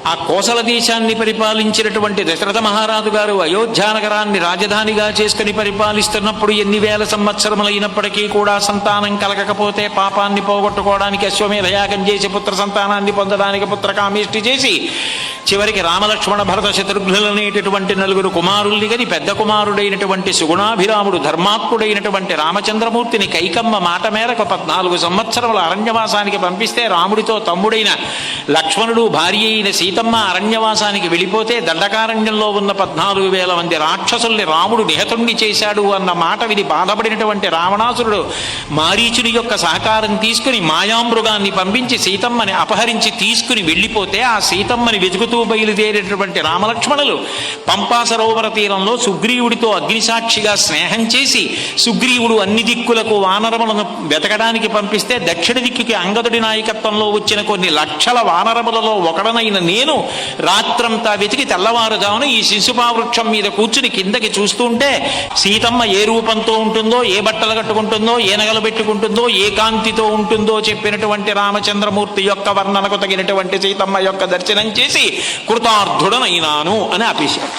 ఆ కోసల దేశాన్ని పరిపాలించినటువంటి దశరథ మహారాజు గారు అయోధ్యానగరాన్ని రాజధానిగా చేసుకుని పరిపాలిస్తున్నప్పుడు ఎన్ని వేల సంవత్సరములైనప్పటికీ కూడా సంతానం కలగకపోతే పాపాన్ని పోగొట్టుకోవడానికి అశ్వమేధయాగం చేసి పుత్ర సంతానాన్ని పొందడానికి పుత్రకామేష్టి చేసి చివరికి రామలక్ష్మణ భరత శత్రుఘ్నులనేటటువంటి నలుగురు కుమారుల్ని గని పెద్ద కుమారుడైనటువంటి సుగుణాభిరాముడు ధర్మాత్ముడైనటువంటి రామచంద్రమూర్తిని కైకమ్మ మాట మేరకు 14 సంవత్సరముల అరణ్యవాసానికి పంపిస్తే రాముడితో తమ్ముడైన లక్ష్మణుడు భార్య అయిన సీతమ్మ అరణ్యవాసానికి వెళ్ళిపోతే దండకారణ్యంలో ఉన్న 14,000 మంది రాక్షసుల్ని రాముడు నిహతుణ్ణి చేశాడు అన్న మాట విని బాధపడినటువంటి రావణాసురుడు మారీచుని యొక్క సహకారం తీసుకుని మాయామృగాన్ని పంపించి సీతమ్మని అపహరించి తీసుకుని వెళ్ళిపోతే ఆ సీతమ్మని వెతుకుతూ బయలుదేరేటటువంటి రామలక్ష్మణులు పంపా సరోవర తీరంలో సుగ్రీవుడితో అగ్నిసాక్షిగా స్నేహం చేసి సుగ్రీవుడు అన్ని దిక్కులకు వానరములను వెతకడానికి పంపిస్తే దక్షిణ దిక్కుకి అంగదుడి నాయకత్వంలో వచ్చిన కొన్ని లక్షల వానరములలో ఒకడనైన నేను రాత్రంతా వెతికి తెల్లవారుజామున ఈ శిశుపా వృక్షం మీద కూర్చుని కిందకి చూస్తుంటే సీతమ్మ ఏ రూపంతో ఉంటుందో, ఏ బట్టలు కట్టుకుంటుందో, ఏ నగలు పెట్టుకుంటుందో, ఏ కాంతితో ఉంటుందో చెప్పినటువంటి రామచంద్రమూర్తి యొక్క వర్ణనకు తగినటువంటి సీతమ్మ యొక్క దర్శనం చేసి కృతార్థుడనైనాను అని ఆపేశాడు.